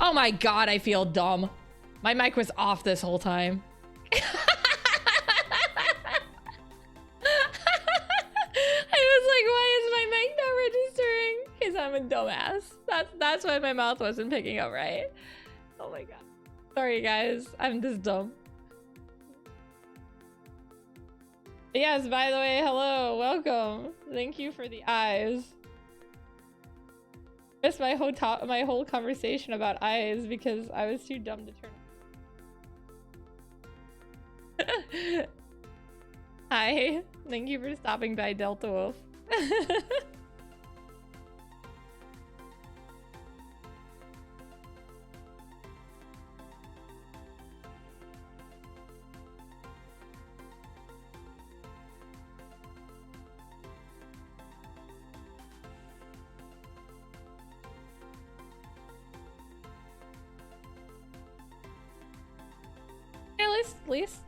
Oh my god, I feel dumb. My mic was off this whole time. I was like, why is my mic not registering? Because I'm a dumbass. That's why my mouth wasn't picking up right. Oh my god. Sorry guys, I'm just dumb. Yes, by the way, hello, welcome. Thank you for the eyes. Missed my whole conversation about eyes because I was too dumb to turn. Hi, thank you for stopping by, Delta Wolf.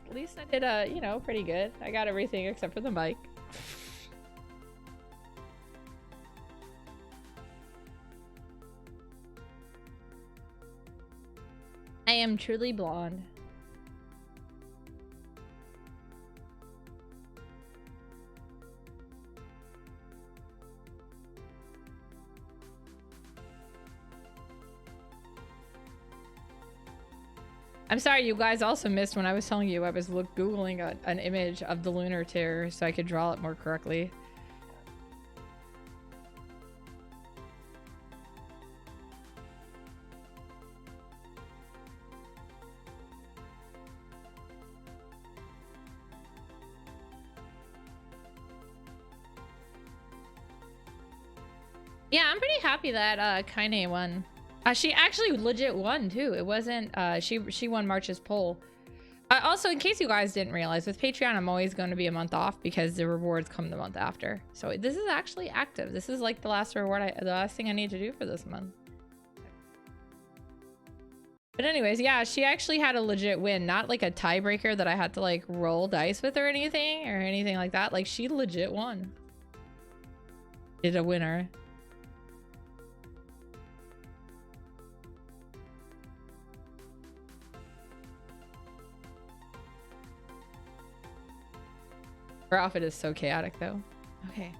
At least I did you know, pretty good. I got everything except for the mic. I am truly blonde. I'm sorry, you guys also missed when I was telling you I was Googling an image of the lunar tear so I could draw it more correctly. Yeah, I'm pretty happy that Kaine won. She actually legit won too. It wasn't she won March's poll. Also, in case you guys didn't realize, with Patreon I'm always going to be a month off because the rewards come the month after. So this is actually active. This is like the last reward the last thing I need to do for this month. But anyways, yeah, she actually had a legit win, not like a tiebreaker that I had to like roll dice with or anything like that. Like she legit won. Did a winner. Her outfit is so chaotic though. Okay.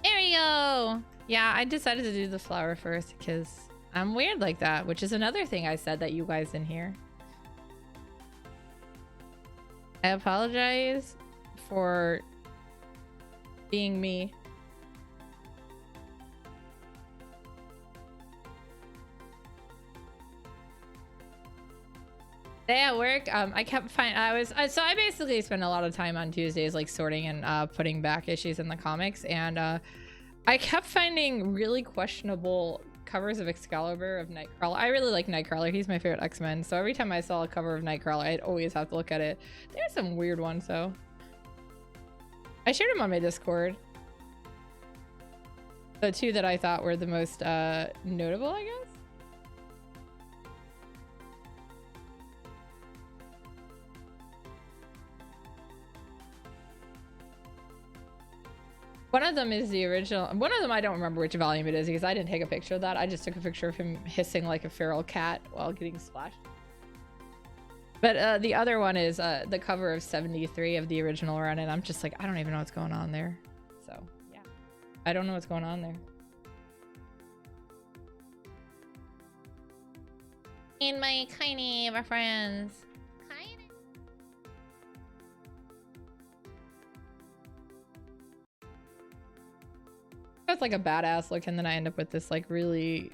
There we go. Yeah, I decided to do the flower first because I'm weird like that, which is another thing I said that you guys didn't hear. I apologize for being me. Today at work, I kept finding so I basically spend a lot of time on Tuesdays like sorting and putting back issues in the comics, and I kept finding really questionable covers of Excalibur, of Nightcrawler. I really like Nightcrawler. He's my favorite X-Men. So every time I saw a cover of Nightcrawler, I'd always have to look at it. There's some weird ones though. I shared them on my Discord. The two that I thought were the most notable, I guess. One of them is the original. One of them I don't remember which volume it is because I didn't take a picture of that. I just took a picture of him hissing like a feral cat while getting splashed. But the other one is the cover of 73 of the original run, and I'm just like, I don't even know what's going on there. So yeah, I don't know what's going on there. In my Kaine reference. It's like a badass look, and then I end up with this like really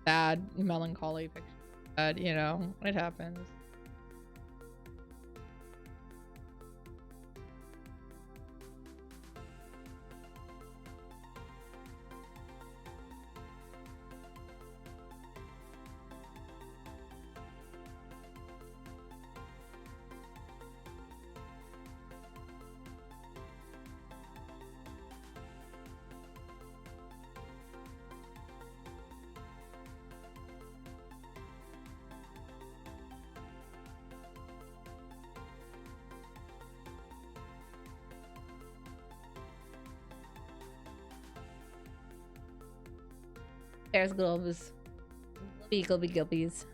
sad, melancholy picture. But you know, it happens. There's gloves. Beagle gilbies.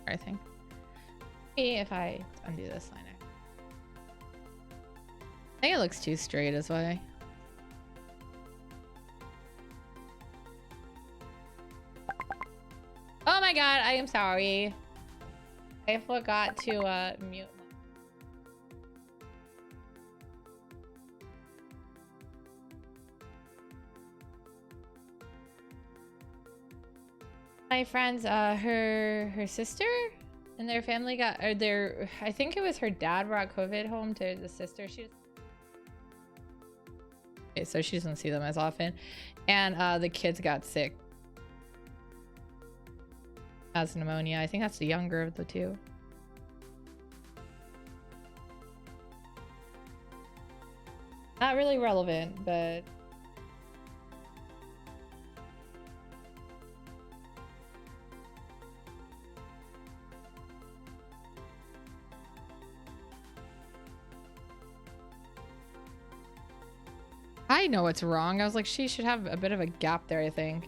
I think. If I undo this line, I think it looks too straight as well. Oh my god, I am sorry. I forgot to mute. My friend's her sister and their family got, or their, I think it was her dad brought COVID home to the sister. Okay, so she doesn't see them as often, and the kids got sick. Has pneumonia. I think that's the younger of the two. Not really relevant, but I know what's wrong. I was like, she should have a bit of a gap there, I think.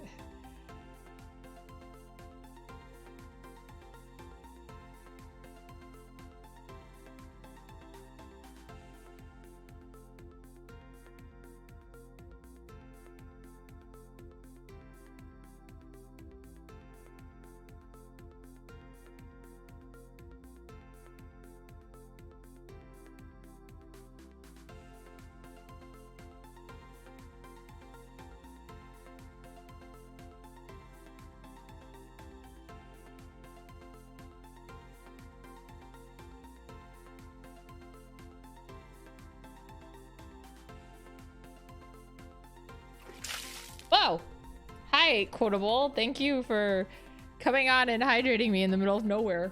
Whoa! Hi, Quotable. Thank you for coming on and hydrating me in the middle of nowhere.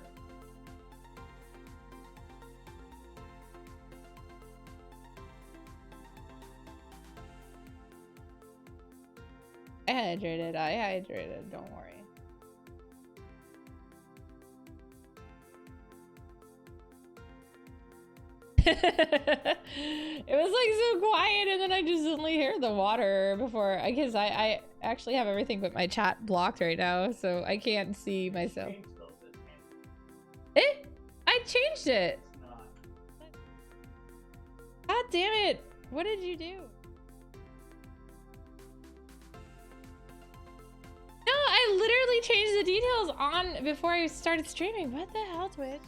I hydrated, don't worry. It was like so quiet, and then I just suddenly hear the water before, because I actually have everything but my chat blocked right now, so I can't see myself. I changed it. God damn it. What did you do? No, I literally changed the details on before I started streaming. What the hell, Twitch?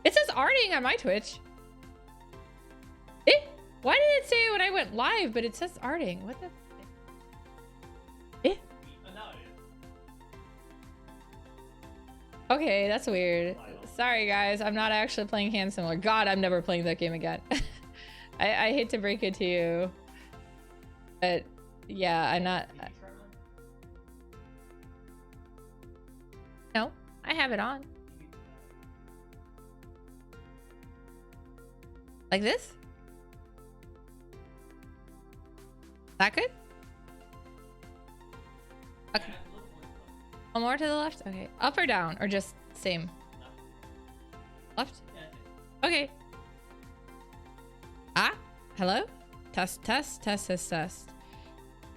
It says arting on my Twitch. Why did it say when I went live, but it says arting? What the? Okay, that's weird. Sorry, guys. I'm not actually playing Hand Similar. God, I'm never playing that game again. I hate to break it to you, but yeah, I'm not. No, I have it on. Like this? That good? Okay. One more to the left? Okay. Up or down? Or just same? Left? Okay. Ah? Hello? Test, test, test, test, test.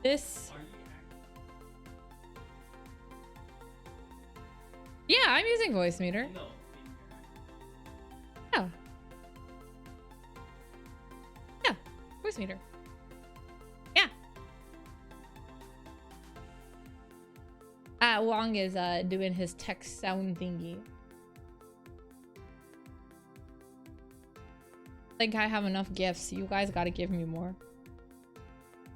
This... Yeah, I'm using voice meter. Yeah. Yeah, voice meter. Yeah. Wong is doing his text sound thingy. I think I have enough gifts. You guys gotta give me more.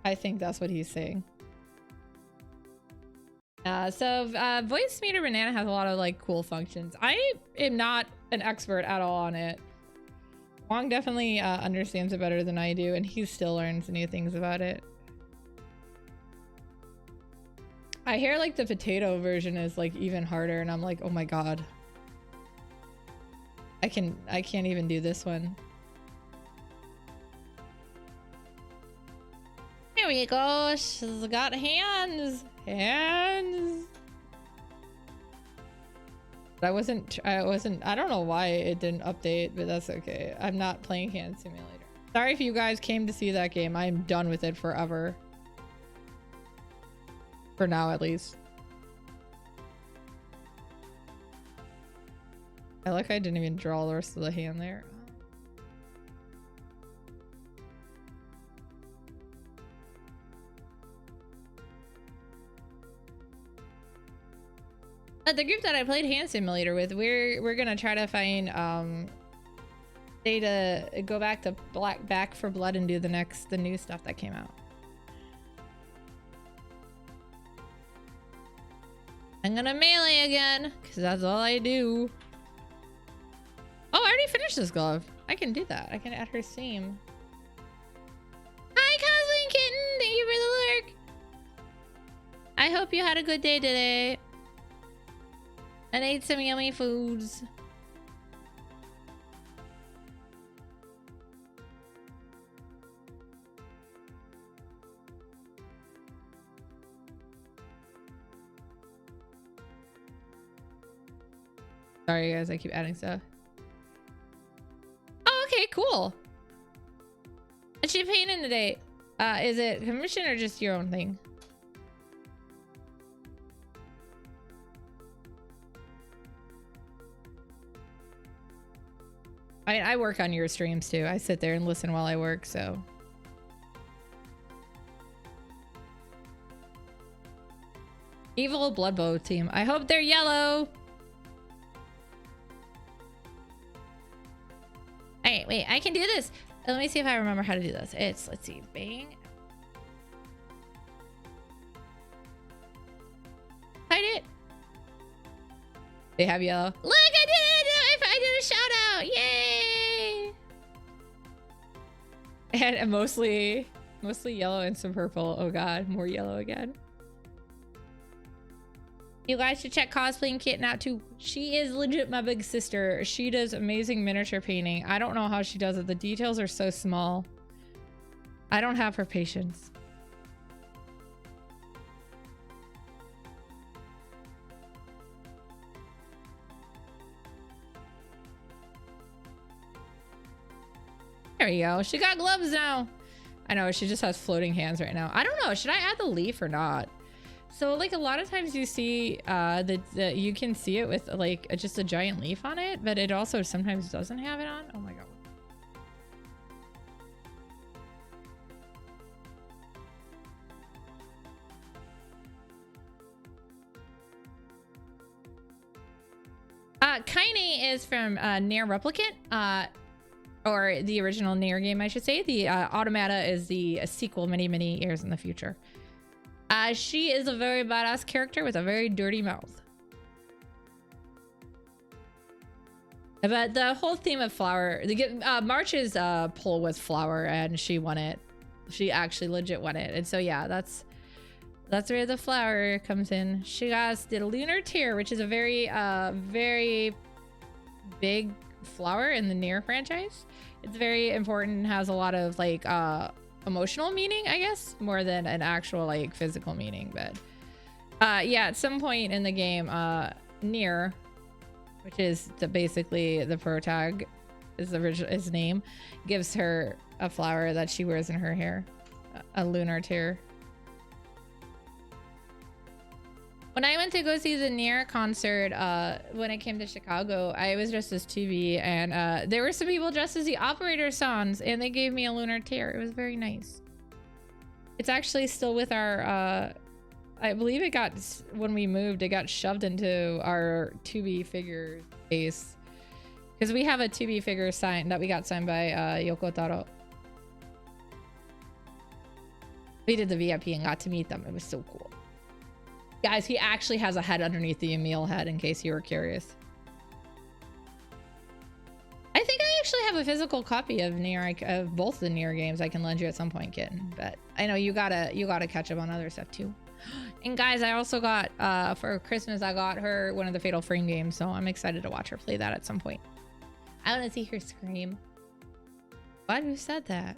I think that's what he's saying. Voice meter banana has a lot of like cool functions. I am not an expert at all on it. Wong definitely understands it better than I do, and he still learns new things about it. I hear like the potato version is like even harder, and I'm like, oh my god. I can't even do this one. Here we go. She's got hands. Hands. I don't know why it didn't update, but that's okay. I'm not playing Hand Simulator. Sorry if you guys came to see that game. I'm done with it forever. For now, at least. I like I didn't even draw the rest of the hand there. The group that I played Hand Simulator with, we're gonna try to find to go back to Back for Blood and do the new stuff that came out. I'm gonna melee again because that's all I do. Oh, I already finished this glove. I can do that. I can add her seam. Hi, Cosplay Kitten. Thank you for the lurk. I hope you had a good day today and ate some yummy foods. Sorry guys, I keep adding stuff. Oh, okay, cool. Is she painting today? Is it commission or just your own thing? I work on your streams too. I sit there and listen while I work, so. Evil Bloodbow team. I hope they're yellow. Alright, wait, I can do this. Let me see if I remember how to do this. Let's see, bang. Hide it. They have yellow. Look, I did it! I did a shout out! Yay! And mostly yellow and some purple. Oh god, more yellow again. You guys should check Cosplaying Kitten out too. She is legit my big sister. She does amazing miniature painting. I don't know how she does it. The details are so small. I don't have her patience. There we go. She got gloves now. I know, she just has floating hands right now. I don't know. Should I add the leaf or not? So like a lot of times you see you can see it with like just a giant leaf on it, but it also sometimes doesn't have it on. Oh my god. Kaine is from Nier Replicant, or the original Nier game, I should say. The Automata is the sequel many years in the future. She is a very badass character with a very dirty mouth. But the whole theme of Flower, March's poll was Flower, and she won it. She actually legit won it. And so yeah, that's where the flower comes in. She has the Lunar Tear, which is a very big flower in the Nier franchise. It's very important and has a lot of like emotional meaning, I guess, more than an actual like physical meaning. But yeah, at some point in the game, Nier, which is basically the protag, his name, gives her a flower that she wears in her hair, a Lunar Tear. When I went to go see the Nier concert, when I came to Chicago, I was dressed as 2B, and there were some people dressed as the Operator Sans, and they gave me a Lunar Tear. It was very nice. It's actually still with our, I believe it got, when we moved, it got shoved into our 2B figure case. Because we have a 2B figure signed, that we got signed by Yoko Taro. We did the VIP and got to meet them. It was so cool. Guys, he actually has a head underneath the Emil head, in case you were curious. I think I actually have a physical copy of Nier, of both the Nier games I can lend you at some point, Kitten. But I know you gotta catch up on other stuff too. And guys, I also got for Christmas I got her one of the Fatal Frame games, so I'm excited to watch her play that at some point. I want to see her scream. What? Who said that?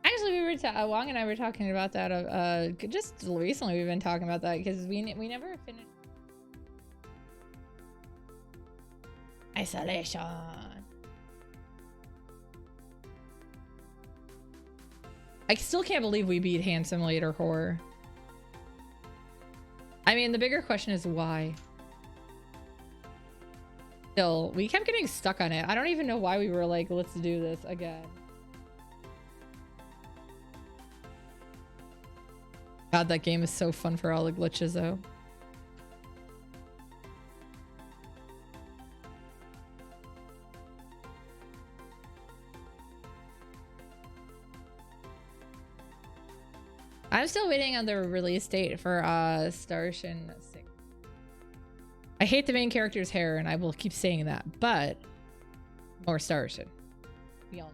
Actually, we were Wong and I were talking about that. Just recently we've been talking about that because we never finished Isolation. I still can't believe we beat Hand Simulator Horror. I mean, the bigger question is why. Still, we kept getting stuck on it. I don't even know why we were like, let's do this again. God, that game is so fun for all the glitches, though. I'm still waiting on the release date for Starshin 6. I hate the main character's hair, and I will keep saying that, but more Starshin. We all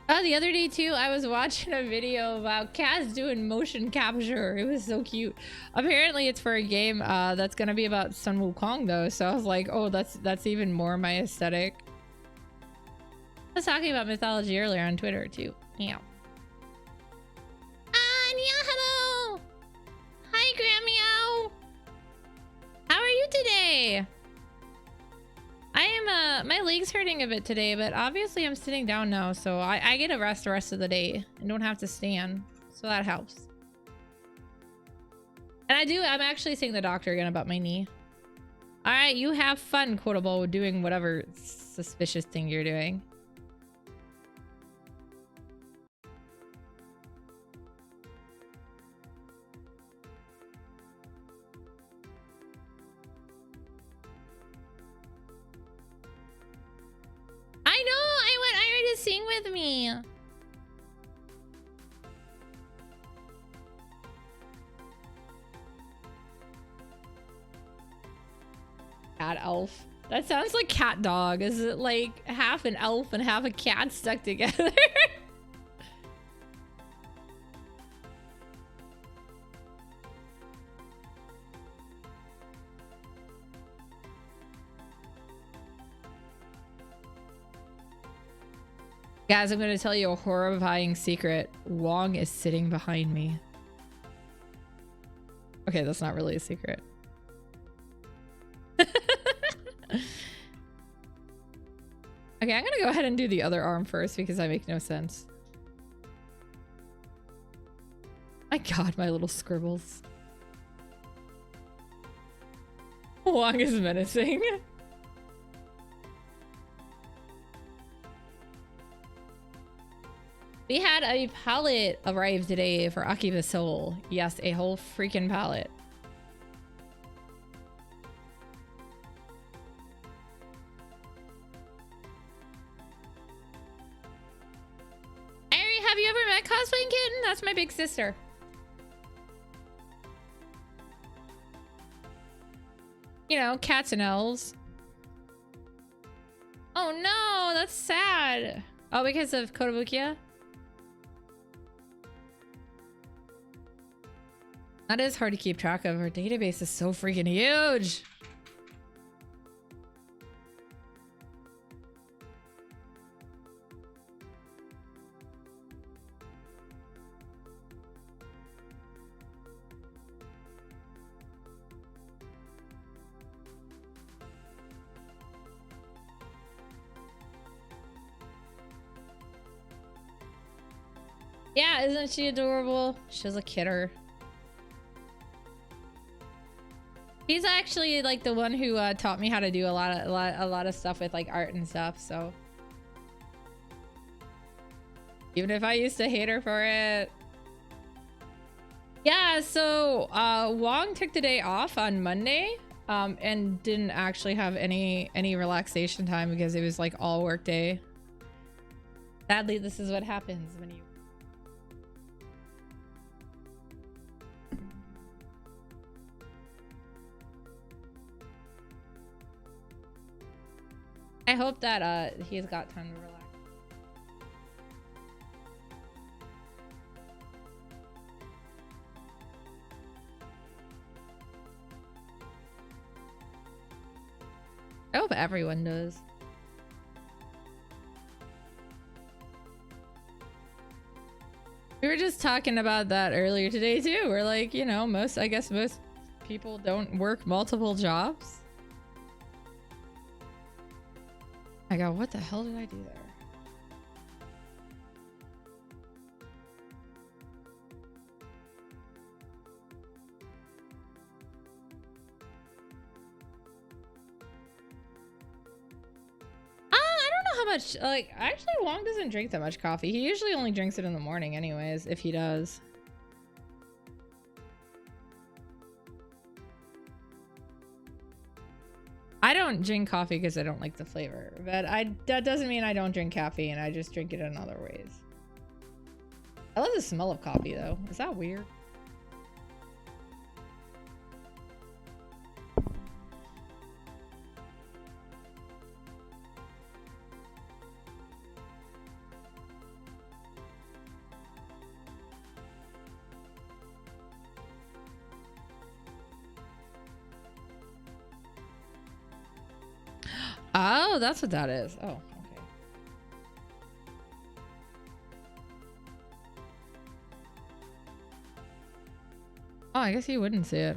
know. The other day too, I was watching a video about cats doing motion capture. It was so cute. Apparently it's for a game that's gonna be about Sun Wukong though, so I was like, oh, that's even more my aesthetic. I was talking about mythology earlier on Twitter too. Meow. Meow, hello! Hi, Grandmeow! How are you today? I am, my leg's hurting a bit today, but obviously I'm sitting down now, so I get a rest the rest of the day and don't have to stand, so that helps. And I'm actually seeing the doctor again about my knee. All right, you have fun, Quotable, doing whatever suspicious thing you're doing. I know! I want Ira to sing with me! Cat elf. That sounds like cat dog. Is it like half an elf and half a cat stuck together? Guys, I'm going to tell you a horrifying secret. Wong is sitting behind me. Okay, that's not really a secret. Okay, I'm going to go ahead and do the other arm first because I make no sense. My God, my little scribbles. Wong is menacing. We had a pallet arrive today for Akiba Soul. Yes, a whole freaking pallet. Ari, have you ever met Cosplaying Kitten? That's my big sister. You know, cats and elves. Oh no, that's sad. Oh, because of Kotobukiya? That is hard to keep track of. Our database is so freaking huge. Yeah, isn't she adorable? She's a kidder. He's actually like the one who taught me how to do a lot of stuff with like art and stuff. So even if I used to hate her for it, yeah. So Wong took the day off on Monday and didn't actually have any relaxation time because it was like all work day. Sadly, this is what happens when you I hope that he's got time to relax. I hope everyone does. We were just talking about that earlier today too. We're like, you know, I guess most people don't work multiple jobs. I go, what the hell did I do there? How much, like, actually Wong doesn't drink that much coffee. He usually only drinks it in the morning anyways, if he does. I don't drink coffee because I don't like the flavor, but that doesn't mean I don't drink caffeine. I just drink it in other ways. I love the smell of coffee though. Is that weird? Oh, that's what that is. Oh, okay. Oh, I guess you wouldn't see it.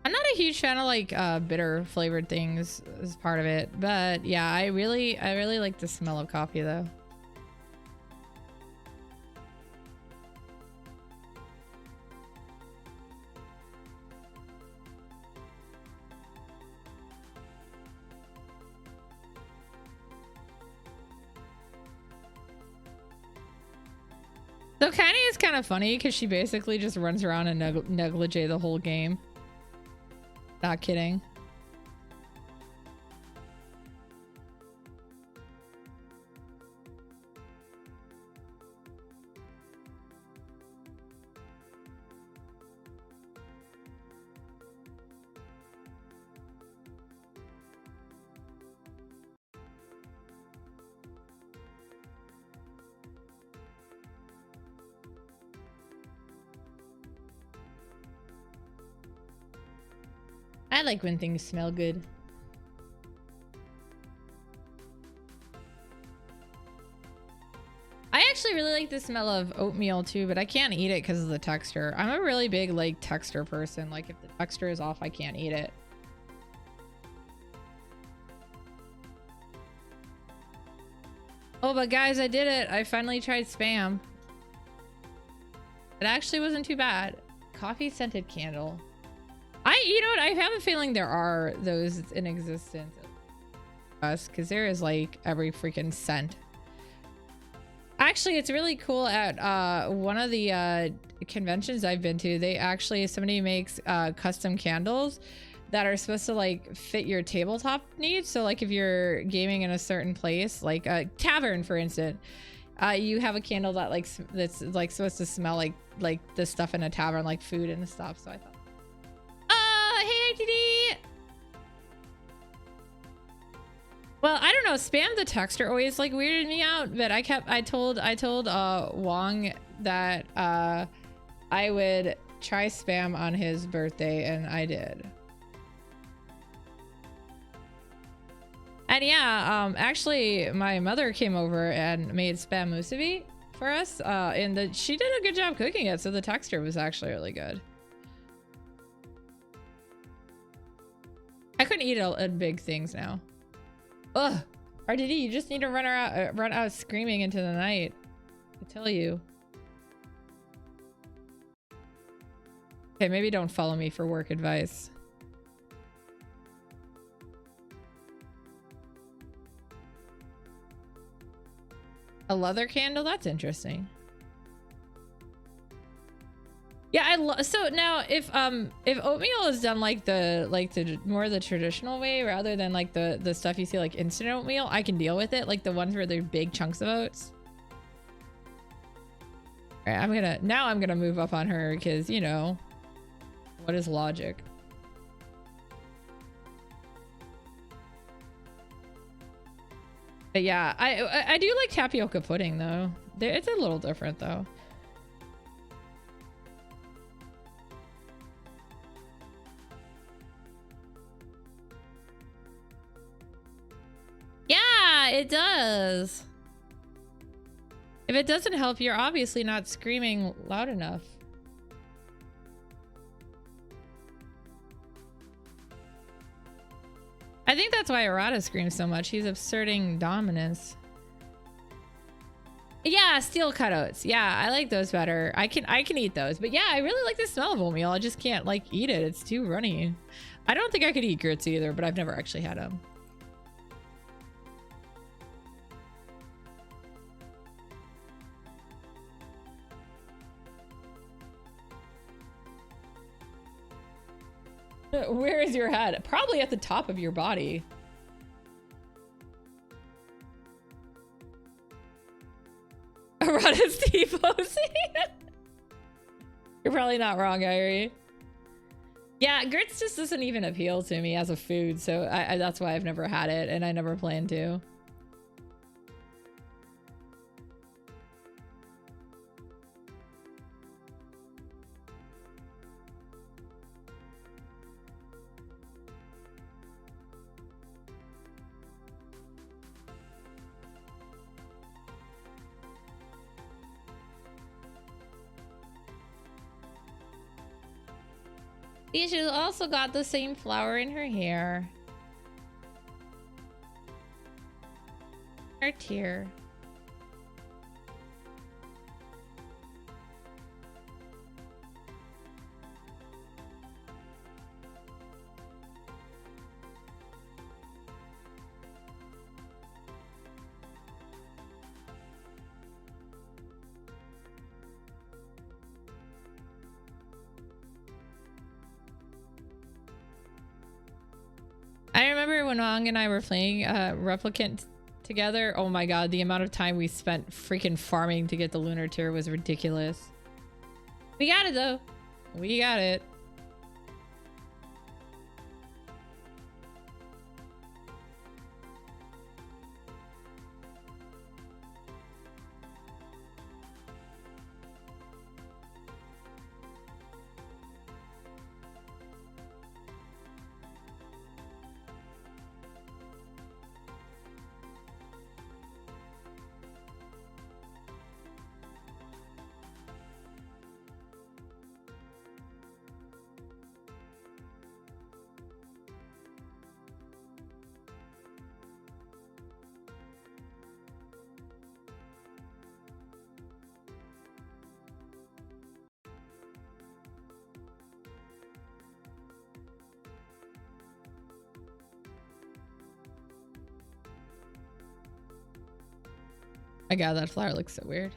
I'm not a huge fan of like bitter flavored things as part of it, but yeah, I really like the smell of coffee though. So Kaine is kind of funny because she basically just runs around and negligee the whole game. Not kidding. I like when things smell good. I actually really like the smell of oatmeal too, but I can't eat it because of the texture. I'm a really big like texture person. Like if the texture is off, I can't eat it. Oh, but guys, I did it. I finally tried Spam. It actually wasn't too bad. Coffee scented candle. You know what? I have a feeling there are those in existence. Us, because there is like every freaking scent. Actually, it's really cool at one of the conventions I've been to. Somebody makes custom candles that are supposed to like fit your tabletop needs. So like if you're gaming in a certain place, like a tavern, for instance, you have a candle that that's like supposed to smell like the stuff in a tavern, like food and stuff. So I thought, hey ITD. Well, I don't know, Spam the texture always like weirded me out, but I told Wong that I would try Spam on his birthday, and I did. And yeah, actually my mother came over and made Spam musubi for us, and she did a good job cooking it, so the texture was actually really good. I couldn't eat it in big things now. Ugh, RDD, you just need to run out screaming into the night. I tell you. Okay, maybe don't follow me for work advice. A leather candle? That's interesting. Yeah, so now if oatmeal is done like the more the traditional way rather than like the stuff you see like instant oatmeal, I can deal with it, like the ones where they're big chunks of oats. All right, I'm gonna move up on her because, you know, what is logic? But yeah, I do like tapioca pudding though. It's a little different though. Yeah, it does. If it doesn't help, you're obviously not screaming loud enough. I think that's why Arata screams so much. He's asserting dominance. Yeah, steel cutouts. Yeah, I like those better. I can eat those. But yeah, I really like the smell of oatmeal. I just can't like eat it. It's too runny. I don't think I could eat grits either, but I've never actually had them. Where is your head? Probably at the top of your body. Arata's T-posing. You're probably not wrong, Irie. Yeah, grits just doesn't even appeal to me as a food, so that's why I've never had it, and I never plan to. She's also got the same flower in her hair. Her tear. I remember when Wong and I were playing Replicant together. Oh my god, the amount of time we spent freaking farming to get the lunar tier was ridiculous. We got it though. We got it. My god, that flower looks so weird.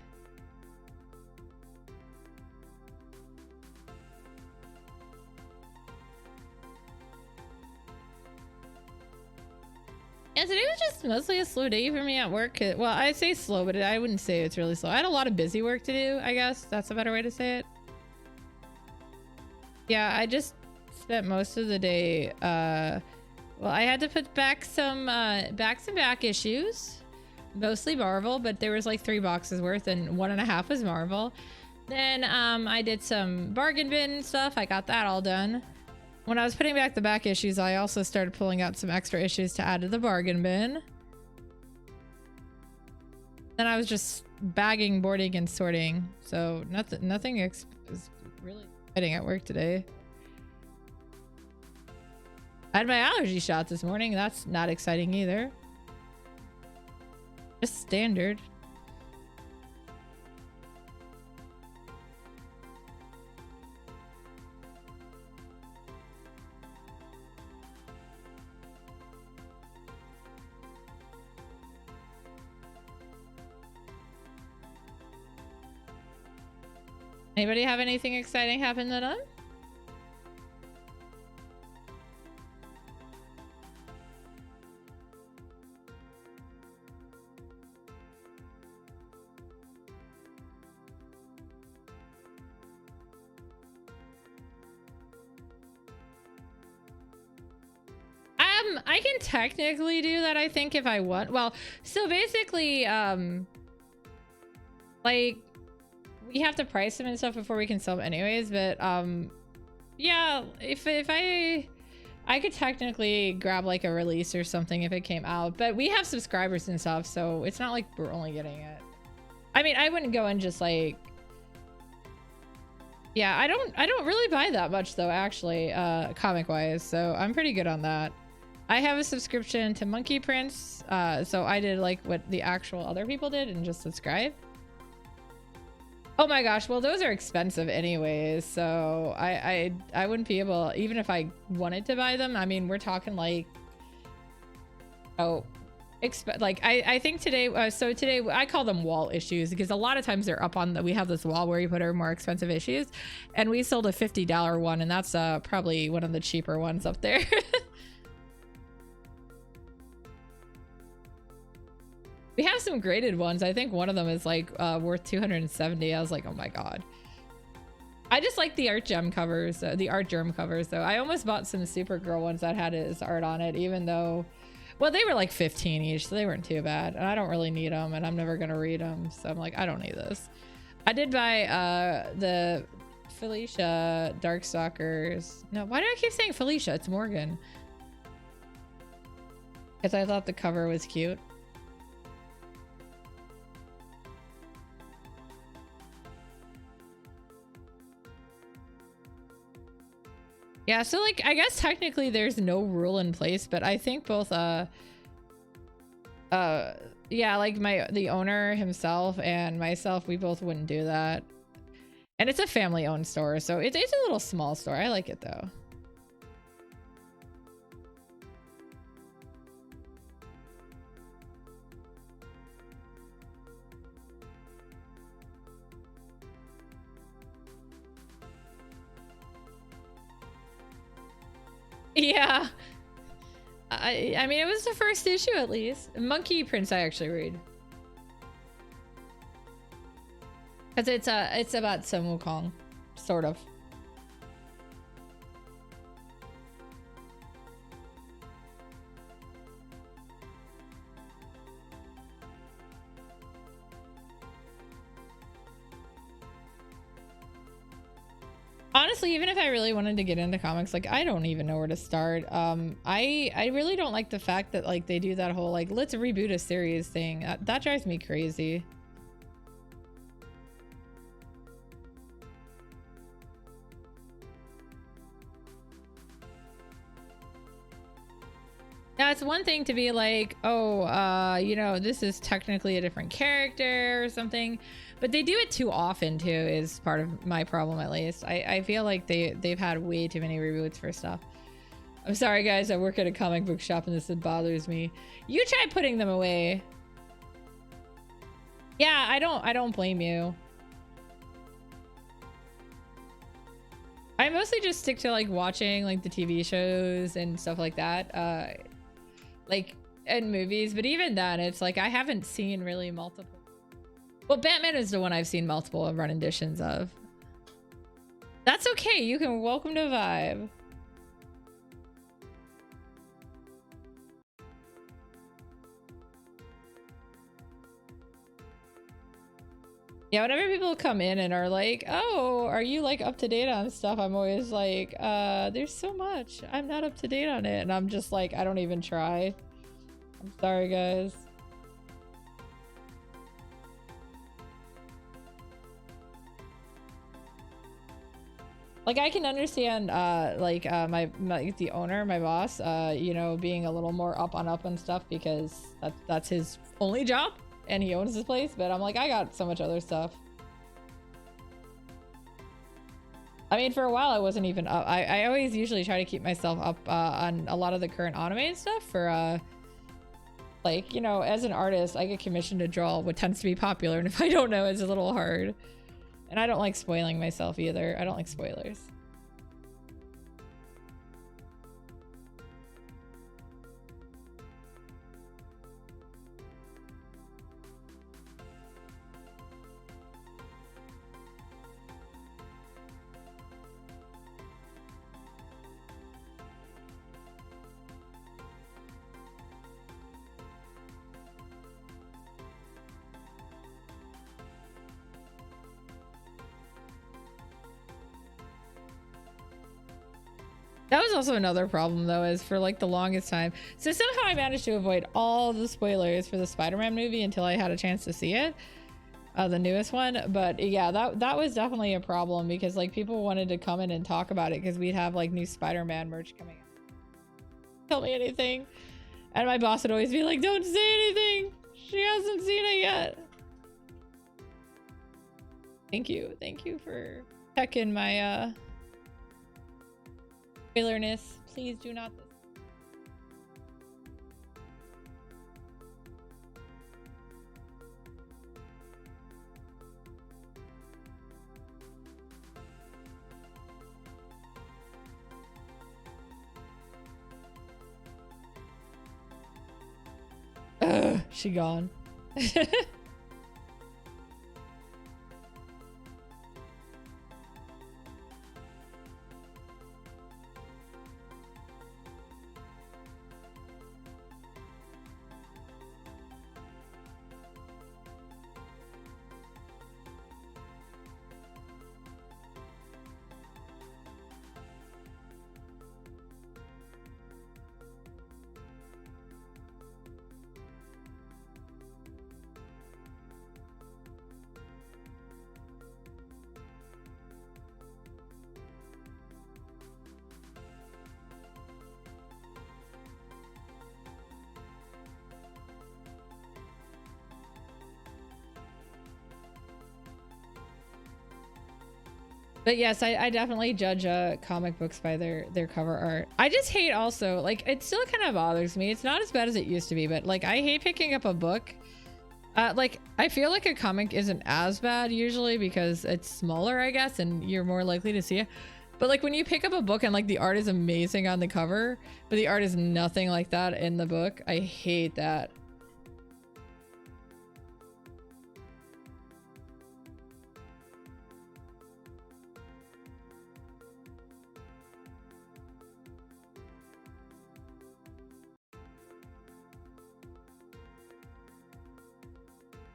Yeah, today was just mostly a slow day for me at work. Well, I say slow, but I wouldn't say it's really slow. I had a lot of busy work to do, I guess. That's a better way to say it. Yeah, I just spent most of the day, well, I had to put back some back issues. Mostly Marvel, but there was like 3 boxes worth and 1.5 was Marvel. Then I did some bargain bin stuff. I got that all done. When I was putting back the back issues, I also started pulling out some extra issues to add to the bargain bin. Then I was just bagging, boarding, and sorting. So nothing is really exciting at work today. I had my allergy shot this morning. That's not exciting either. Just standard. Anybody have anything exciting happen to them? I can technically do that, I think, if I want. Well, so basically, like, we have to price them and stuff before we can sell them anyways, but yeah, if I could technically grab like a release or something if it came out, but we have subscribers and stuff, so it's not like we're only getting it. I mean, I wouldn't go and just like, yeah, I don't really buy that much though, actually, comic wise, so I'm pretty good on that. I have a subscription to Monkey Prince, so I did like what the actual other people did and just subscribe. Oh my gosh, well those are expensive anyways, so I wouldn't be able, even if I wanted to buy them. I mean, we're talking like, oh, I think today, so today I call them wall issues because a lot of times they're up on we have this wall where you put our more expensive issues, and we sold a $50 one, and that's probably one of the cheaper ones up there. We have some graded ones. I think one of them is like worth 270. I was like, oh my god. I just like the art gem covers, the art germ covers though. I almost bought some Supergirl ones that had his art on it, even though, well, they were like 15 each, so they weren't too bad. And I don't really need them, and I'm never gonna read them, so I'm like, I don't need this. I did buy the Felicia Darkstalkers. No, why do I keep saying Felicia? It's Morgan. Because I thought the cover was cute. Yeah, so like, I guess technically there's no rule in place, but I think both, yeah, like the owner himself and myself, we both wouldn't do that. And it's a family owned store, so it's a little small store. I like it though. Yeah. I mean, it was the first issue at least. Monkey Prince I actually read. Because it's about Sun Wukong, sort of. Honestly, even if I really wanted to get into comics, like, I don't even know where to start. I really don't like the fact that like they do that whole like, let's reboot a series thing. That drives me crazy. Now, it's one thing to be like, oh, you know, this is technically a different character or something, but they do it too often too, is part of my problem at least. I feel like they've had way too many reboots for stuff. I'm sorry guys, I work at a comic book shop and this bothers me. You try putting them away. Yeah, I don't blame you. I mostly just stick to like watching like the TV shows and stuff like that. Like, and movies, but even then it's like I haven't seen really multiple. Well, Batman is the one I've seen multiple run editions of. That's okay, you can welcome to vibe. Yeah, whenever people come in and are like, oh, are you like up to date on stuff? I'm always like, there's so much. I'm not up to date on it. And I'm just like, I don't even try. I'm sorry, guys. Like, I can understand, the owner, my boss, you know, being a little more up on stuff because that's his only job. And he owns this place, but I'm like, I got so much other stuff. I mean, for a while I wasn't even up. I always usually try to keep myself up on a lot of the current anime and stuff for like, you know, as an artist, I get commissioned to draw what tends to be popular, and if I don't know, it's a little hard. And I don't like spoiling myself either. I don't like spoilers. That was also another problem though, is for like the longest time. So somehow I managed to avoid all the spoilers for the Spider-Man movie until I had a chance to see it. The newest one. But yeah, that was definitely a problem because like people wanted to come in and talk about it because we'd have like new Spider-Man merch coming out. Tell me anything. And my boss would always be like, don't say anything. She hasn't seen it yet. Thank you. Thank you for checking my spoilerness. Please do not. She gone. But yes, I definitely judge comic books by their cover art. I just hate also, like, it still kind of bothers me. It's not as bad as it used to be, but like I hate picking up a book. Like I feel like a comic isn't as bad usually because it's smaller, I guess, and you're more likely to see it. But like when you pick up a book and like the art is amazing on the cover, but the art is nothing like that in the book, I hate that.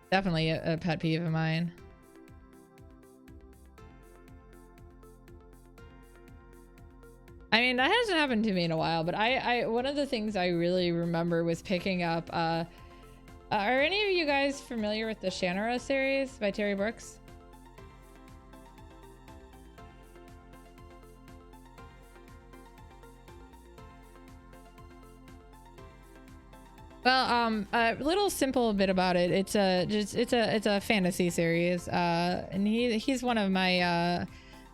Definitely a pet peeve of mine. I mean, that hasn't happened to me in a while, but I one of the things I really remember was picking up, are any of you guys familiar with the Shannara series by Terry Brooks? Well, a little simple bit about it. It's a fantasy series. And he's one of my, I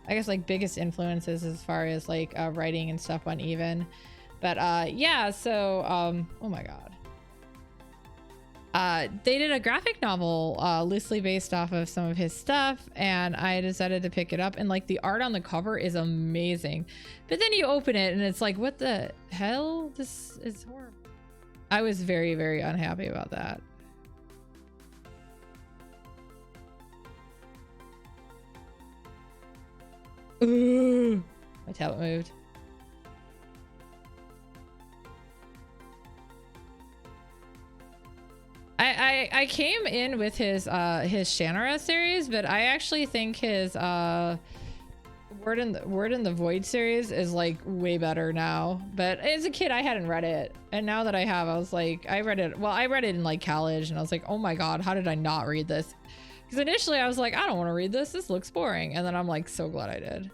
guess like biggest influences as far as like writing and stuff on Even. But yeah, so oh my god. They did a graphic novel loosely based off of some of his stuff, and I decided to pick it up, and like the art on the cover is amazing. But then you open it and it's like, what the hell? This is horrible. I was very, very unhappy about that. Ooh, my tablet moved. I came in with his Shannara series, but I actually think his Word in the Void series is like way better now. But as a kid I hadn't read it, and now that I have, I was like, I read it in like college, and I was like, oh my god, how did I not read this? Because initially I was like, I don't want to read this looks boring, and then I'm like so glad I did.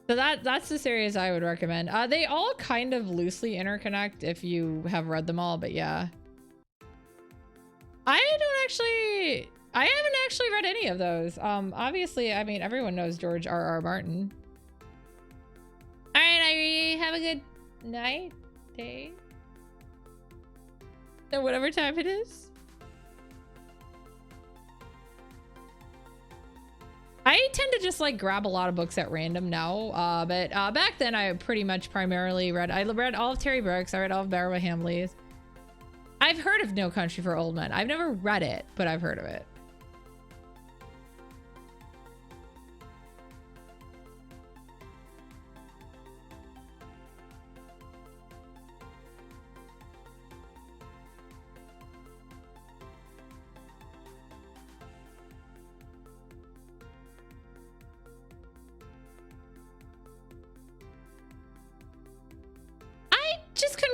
So that's the series I would recommend. They all kind of loosely interconnect if you have read them all, but yeah. I haven't actually read any of those. Obviously, I mean, everyone knows George R.R. Martin. All right, Irie, have a good night, day, or whatever time it is. I tend to just like grab a lot of books at random now, but back then I pretty much primarily read all of Terry Brooks. I read all of Barbara Hambley's. I've heard of No Country for Old Men. I've never read it, but I've heard of it.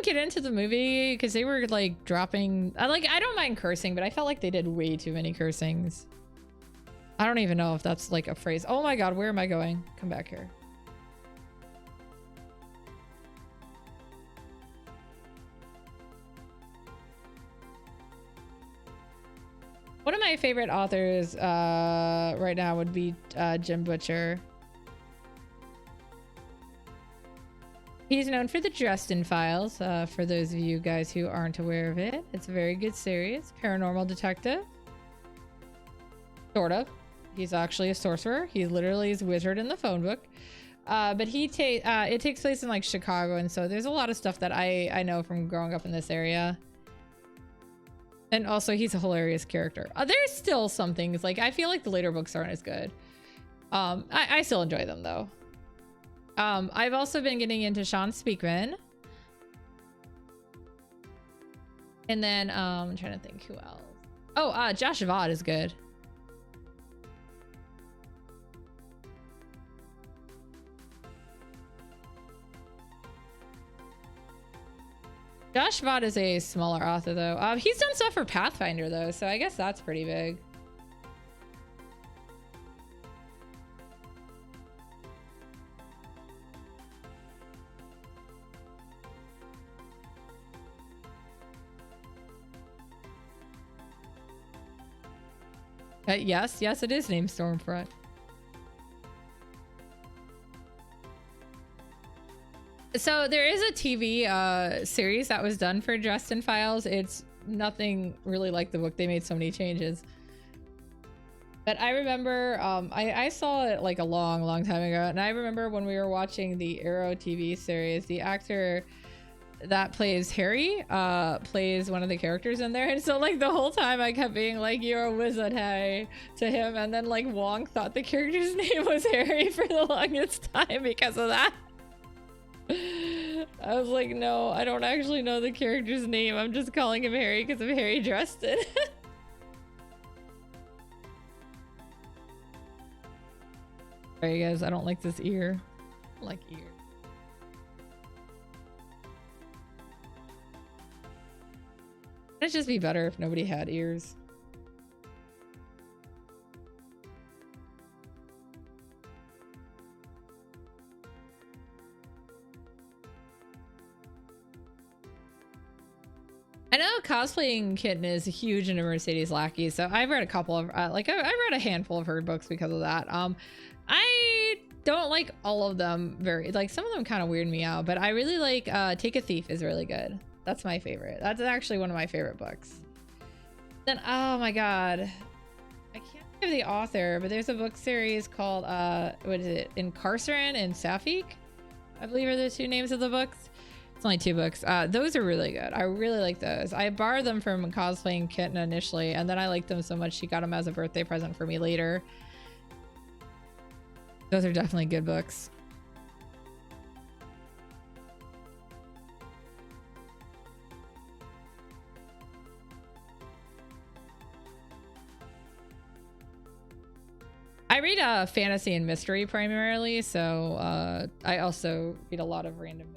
get into the movie because they were like dropping. I don't mind cursing, but I felt like they did way too many cursings. I don't even know if that's like a phrase. Oh my god, where am I going? Come back here. One of my favorite authors right now would be Jim Butcher. He's known for the Dresden Files, for those of you guys who aren't aware of it. It's a very good series. Paranormal detective. Sort of. He's actually a sorcerer. He literally is a wizard in the phone book. But it takes place in like Chicago, and so there's a lot of stuff that I know from growing up in this area. And also, he's a hilarious character. There's still some things, like, I feel like the later books aren't as good. I still enjoy them, though. I've also been getting into Sean Speakman. And then, I'm trying to think who else. Oh, Josh Vaught is good. Josh Vaught is a smaller author, though. He's done stuff for Pathfinder, though, so I guess that's pretty big. Yes, it is named Stormfront. So there is a TV series that was done for Dresden Files. It's nothing really like the book. They made so many changes. But I remember, I saw it like a long time ago. And I remember when we were watching the Arrow TV series, the actor that plays Harry plays one of the characters in there. And so like the whole time I kept being like, "You're a wizard, Harry," to him. And then like Wong thought the character's name was Harry for the longest time because of that. I was like, no, I don't actually know the character's name. I'm just calling him Harry because of Harry Dresden. Sorry guys, I don't like this ear. I like ear. It'd just be better if nobody had ears. I know cosplaying Kitten is huge into Mercedes Lackey, so I've read a couple of I read a handful of her books because of that. I don't like all of them very, like some of them kind of weird me out, but I really like Take a Thief is really good. That's my favorite. That's actually one of my favorite books. Then oh my god, I can't think of the author, but there's a book series called what is it, Incarcerant and Safik, I believe are the two names of the books. It's only 2 books. Those are really good. I really like those. I borrowed them from Cosplaying Kitten initially, and then I liked them so much she got them as a birthday present for me later. Those are definitely good books. I read fantasy and mystery primarily, so I also read a lot of random.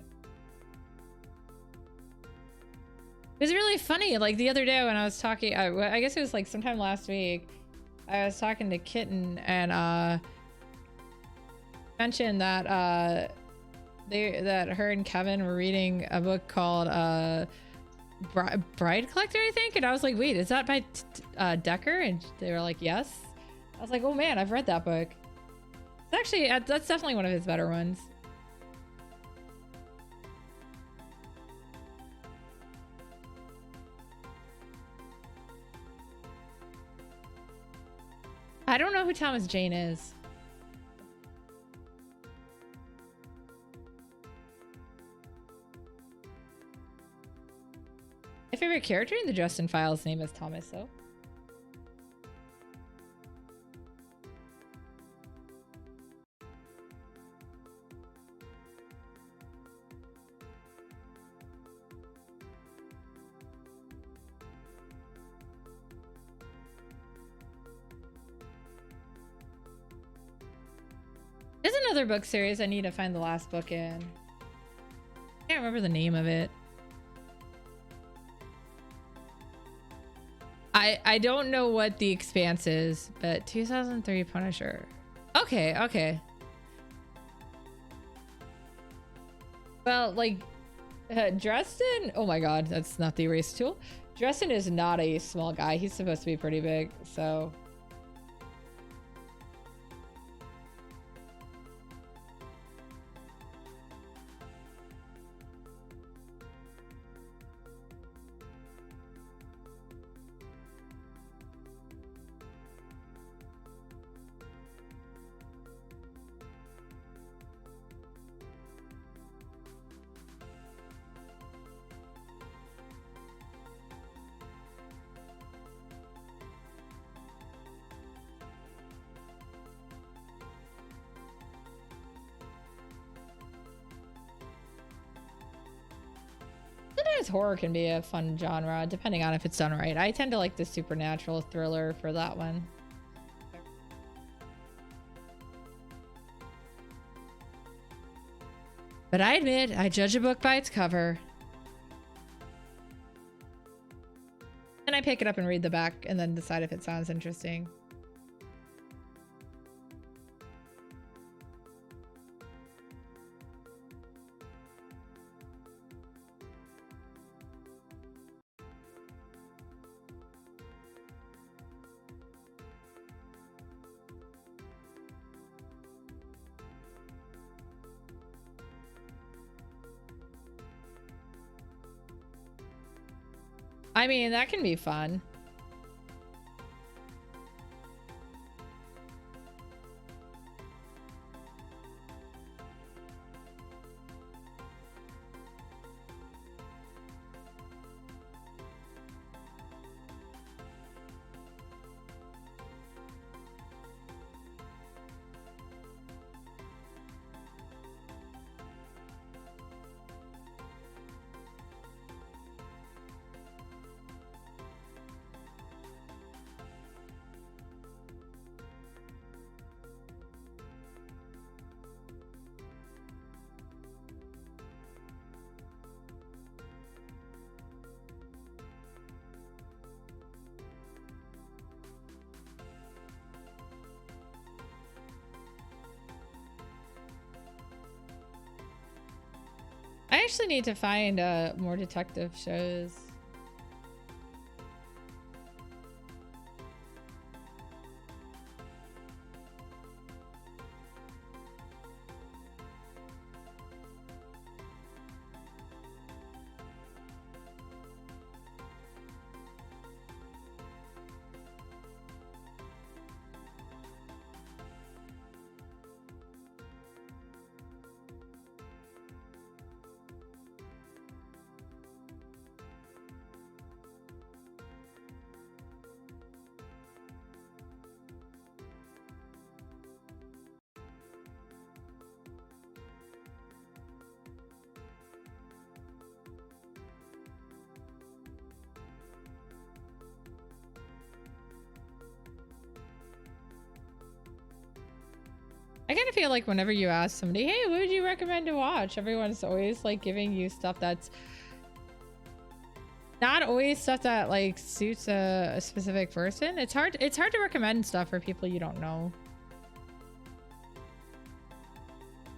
It was really funny. Like the other day when I was talking, I guess it was like sometime last week, I was talking to Kitten and mentioned that that her and Kevin were reading a book called Bride Collector, I think, and I was like, wait, is that by Decker? And they were like, yes. I was like, oh man, I've read that book. It's actually, that's definitely one of his better ones. I don't know who Thomas Jane is. My favorite character in the Dresden Files name is Thomas, though. There's another book series I need to find the last book in. I can't remember the name of it. I don't know what the Expanse is, but 2003 Punisher. Okay, okay. Well, like, Dresden, oh my god, that's not the erase tool. Dresden is not a small guy. He's supposed to be pretty big, so. Sometimes horror can be a fun genre, depending on if it's done right. I tend to like the supernatural thriller for that one. But I admit, I judge a book by its cover. And I pick it up and read the back and then decide if it sounds interesting. I mean, that can be fun. I actually need to find more detective shows. I kind of feel like whenever you ask somebody, hey, what would you recommend to watch? Everyone's always like giving you stuff that's not always stuff that like suits a specific person. It's hard to recommend stuff for people you don't know.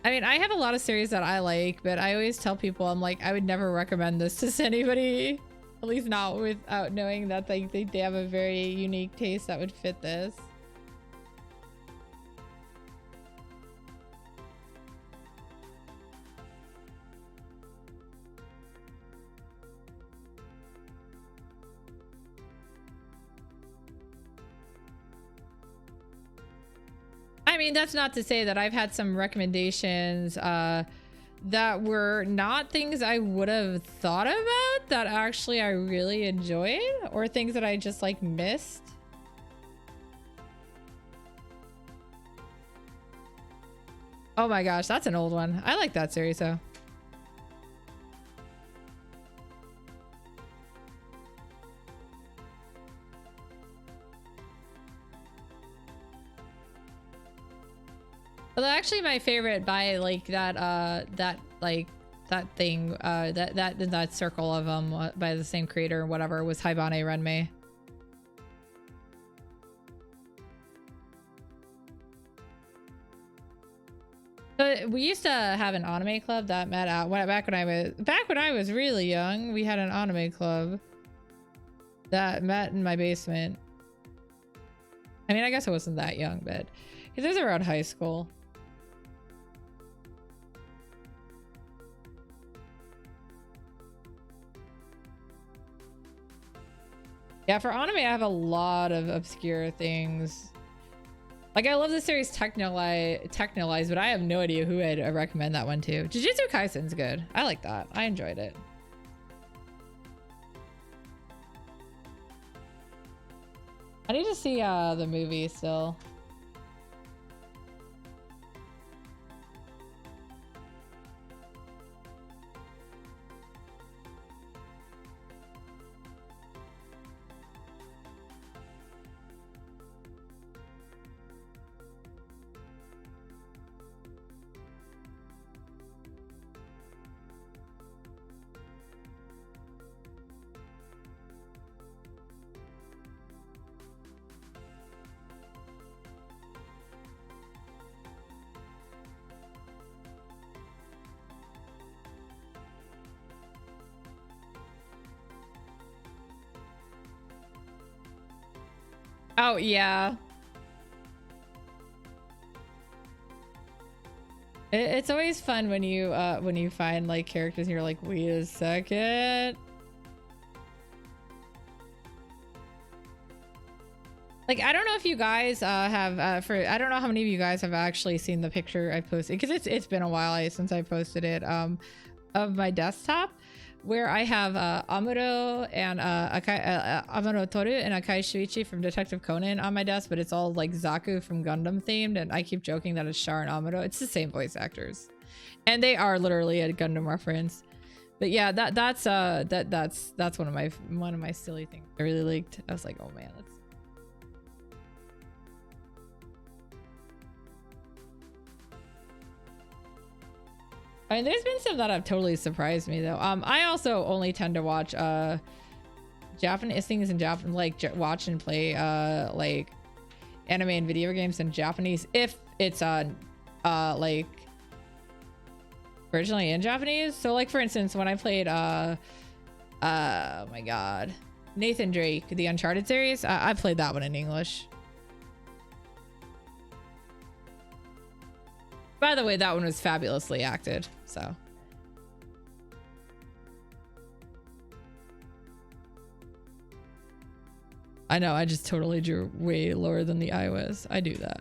I mean, I have a lot of series that I like, but I always tell people, I'm like, I would never recommend this to anybody, at least not without knowing that they have a very unique taste that would fit this. I mean, that's not to say that I've had some recommendations that were not things I would have thought about that actually I really enjoyed, or things that I just like missed. Oh my gosh, that's an old one. I like that series though. Well, actually, my favorite by like that thing that circle of them by the same creator or whatever was Haibane Renmei. We used to have an anime club that met out back when I was really young. We had an anime club that met in my basement. I mean, I guess I wasn't that young, but it was around high school. Yeah, for anime, I have a lot of obscure things. Like, I love the series Technolize, but I have no idea who I'd recommend that one to. Jujutsu Kaisen's good. I like that. I enjoyed it. I need to see the movie still. Oh, yeah. It's always fun when you find like characters and you're like, wait a second. Like, I don't know if you guys have I don't know how many of you guys have actually seen the picture I posted, because it's been a while since I posted it, of my desktop, where I have Amuro and Amuro Toru and Akai Shuichi from Detective Conan on my desk, but it's all like Zaku from Gundam themed, and I keep joking that it's Char and Amuro. It's the same voice actors, and they are literally a Gundam reference. But yeah, that's one of my silly things I really liked. I was like, oh man, that's. I mean, there's been some that have totally surprised me though. I also only tend to watch Japanese things in Japan, like watch and play like anime and video games in Japanese if it's like originally in Japanese. So like, for instance, when I played oh my god, Nathan Drake, the Uncharted series, I played that one in English. By the way, that one was fabulously acted, so. I know, I just totally drew way lower than the eye was. I do that.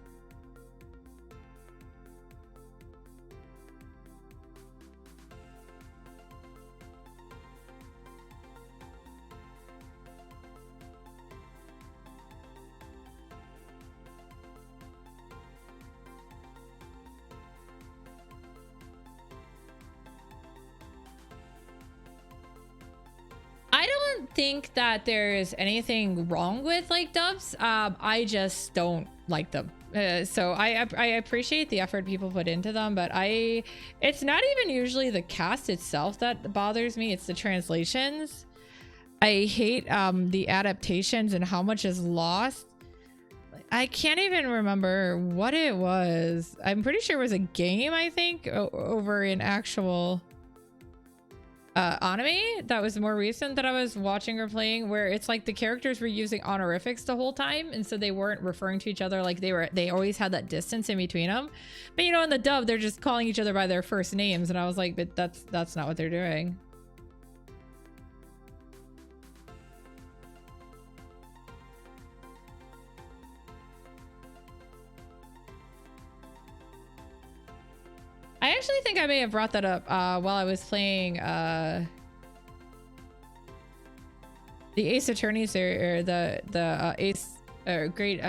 Think that there's anything wrong with like dubs. I just don't like them. So I appreciate the effort people put into them, but it's not even usually the cast itself that bothers me. It's the translations. I hate the adaptations and how much is lost. I can't even remember what it was. I'm pretty sure it was a game, I think, over in actual anime that was more recent that I was watching or playing, where it's like the characters were using honorifics the whole time, and so they weren't referring to each other, like they always had that distance in between them. But you know, in the dub they're just calling each other by their first names, and I was like, but that's not what they're doing. I actually think I may have brought that up while I was playing the Ace Attorney series, or the Ace Great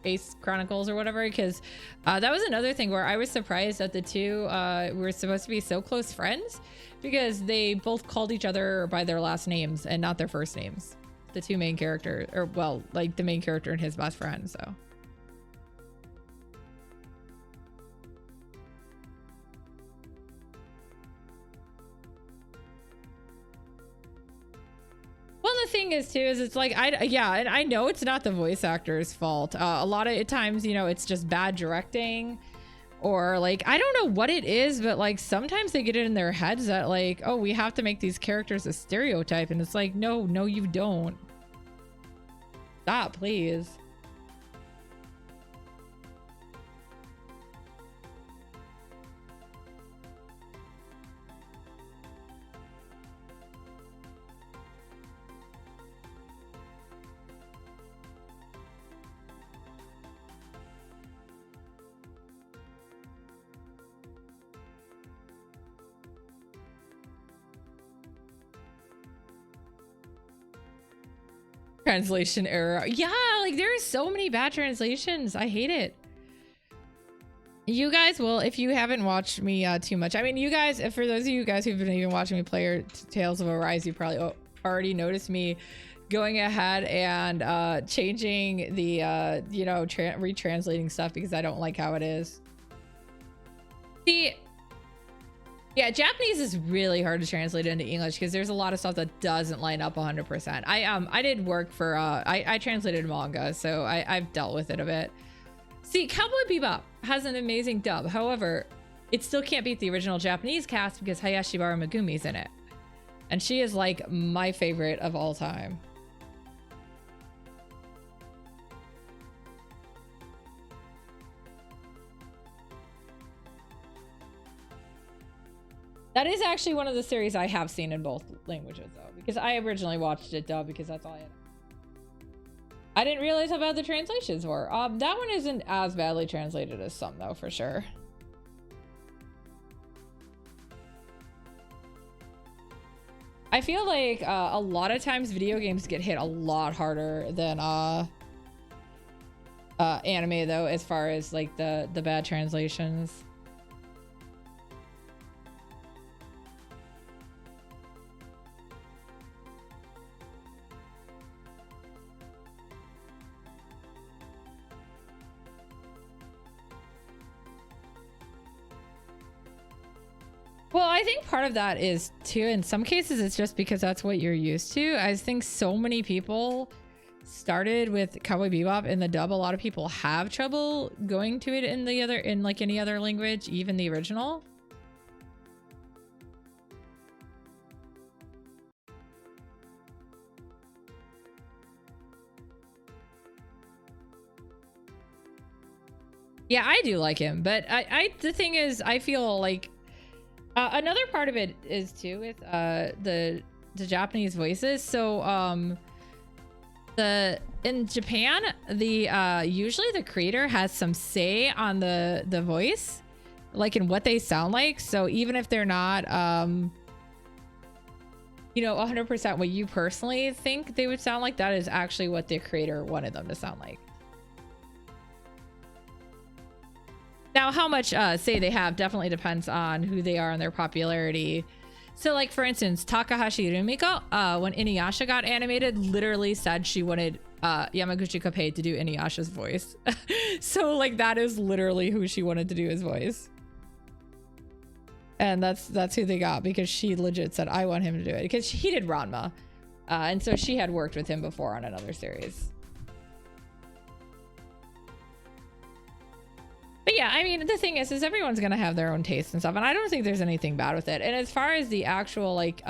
Ace Chronicles or whatever, because that was another thing where I was surprised that the two were supposed to be so close friends, because they both called each other by their last names and not their first names. The two main characters, or well, like the main character and his best friend, so. Well, the thing is too, is it's like, yeah, and I know it's not the voice actor's fault. A lot of times, you know, it's just bad directing. Or like, I don't know what it is, but like sometimes they get it in their heads that like, oh, we have to make these characters a stereotype. And it's like, no, you don't. Stop, please. Translation error. Yeah, like there are so many bad translations. I hate it. You guys will, if you haven't watched me too much. I mean, you guys, for those of you guys who've been even watching me play Tales of Arise, you probably already noticed me going ahead and changing the, you know, retranslating stuff because I don't like how it is. See, yeah, Japanese is really hard to translate into English because there's a lot of stuff that doesn't line up 100%. I did work for I translated manga, so I've dealt with it a bit. See, Cowboy Bebop has an amazing dub. However, it still can't beat the original Japanese cast because Hayashibara Megumi's in it. And she is like my favorite of all time. That is actually one of the series I have seen in both languages, though, because I originally watched it dubbed because that's all I had. I didn't realize how bad the translations were. That one isn't as badly translated as some, though, for sure. I feel like a lot of times video games get hit a lot harder than anime, though, as far as like the bad translations. Well, I think part of that is too, in some cases, it's just because that's what you're used to. I think so many people started with Cowboy Bebop in the dub. A lot of people have trouble going to it in the other, in like any other language, even the original. Yeah, I do like him, but the thing is, I feel like another part of it is too with the Japanese voices. So in Japan, the usually the creator has some say on the voice, like in what they sound like. So even if they're not you know, 100% what you personally think they would sound like, that is actually what the creator wanted them to sound like. Now, how much say they have definitely depends on who they are and their popularity. So, like, for instance, Takahashi Rumiko, when Inuyasha got animated, literally said she wanted Yamaguchi Kappei to do Inuyasha's voice. So, like, that is literally who she wanted to do his voice. And that's who they got, because she legit said, I want him to do it. Because he did Ranma. And so she had worked with him before on another series. But yeah, I mean, the thing is everyone's gonna have their own taste and stuff, and I don't think there's anything bad with it. And as far as the actual like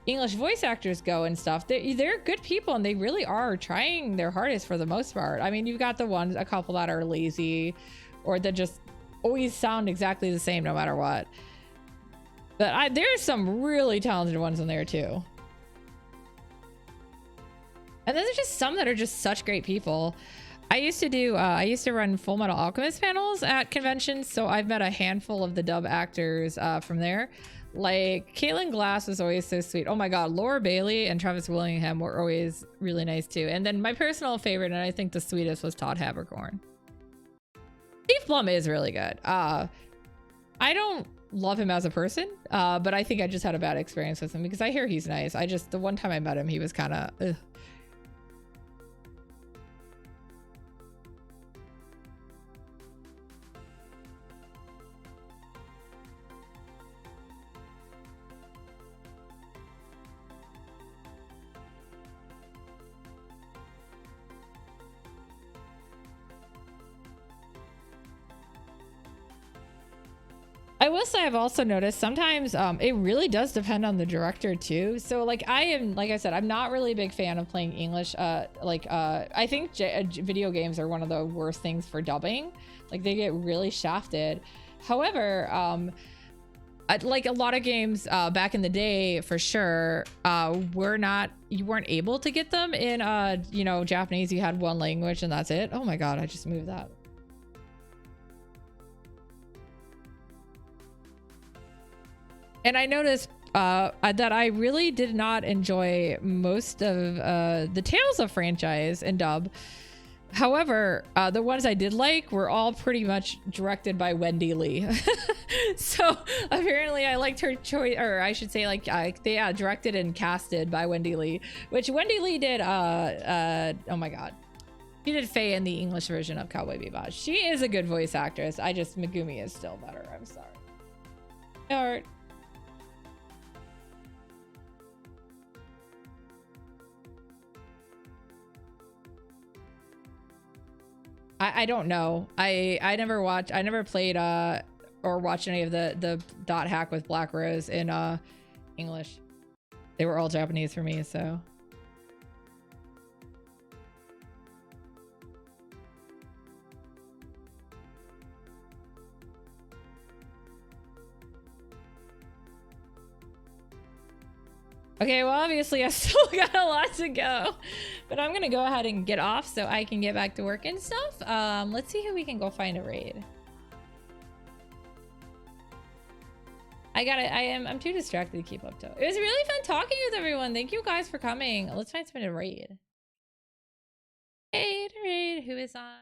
English voice actors go and stuff, they're good people, and they really are trying their hardest for the most part. I mean, you've got a couple that are lazy, or that just always sound exactly the same no matter what. But there's some really talented ones in there too. And then there's just some that are just such great people. I used to run Full Metal Alchemist panels at conventions, so I've met a handful of the dub actors from there. Like, Caitlin Glass was always so sweet. Oh my god, Laura Bailey and Travis Willingham were always really nice too. And then my personal favorite, and I think the sweetest, was Todd Haberkorn. Steve Blum is really good. I don't love him as a person, but I think I just had a bad experience with him because I hear he's nice. The one time I met him, he was kind of I will say I've also noticed sometimes it really does depend on the director too. So like like I said, I'm not really a big fan of playing English. I think video games are one of the worst things for dubbing. Like they get really shafted. However, like a lot of games back in the day, for sure, you weren't able to get them in you know, Japanese. You had one language and that's it. Oh my god, I just moved that. And I noticed that I really did not enjoy most of the Tales of franchise in dub. However, the ones I did like were all pretty much directed by Wendy Lee. So apparently I liked her choice, or I should say like they directed and casted by Wendy Lee, which Wendy Lee did oh my god. She did Faye in the English version of Cowboy Bebop. She is a good voice actress. Megumi is still better. I'm sorry. Art. I don't know. I never played or watched any of the dot hack with Black Rose in English. They were all Japanese for me, so. Okay, well, obviously I still got a lot to go, but I'm gonna go ahead and get off so I can get back to work and stuff. Let's see who we can go find a raid. I'm too distracted to keep up to. It was really fun talking with everyone. Thank you guys for coming. Let's find someone to raid. Raid, who is on?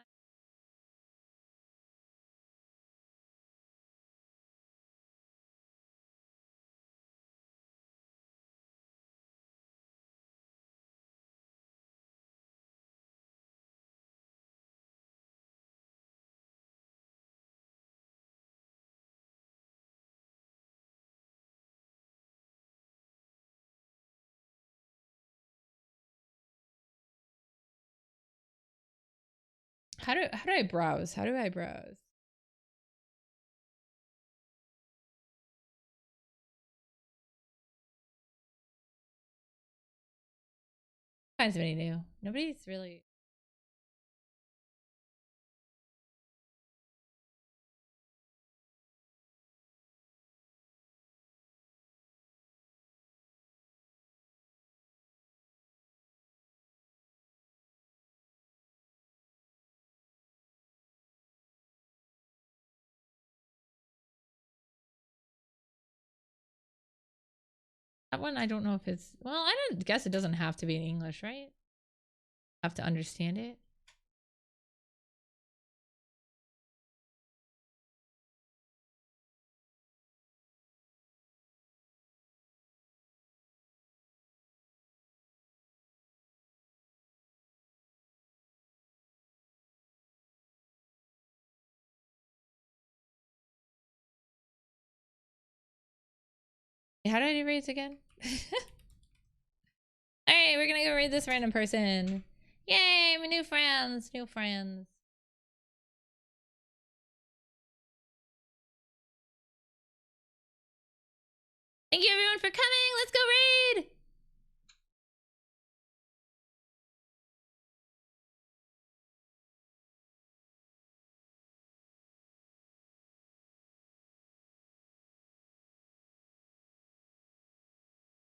How do I browse? How do I browse? Find somebody new. Nobody's really. That one, I don't know if it's, well, I don't guess it doesn't have to be in English, right? Have to understand it. How do I do raids again? Alright, we're gonna go raid this random person. Yay, my new friends, new friends. Thank you everyone for coming. Let's go raid.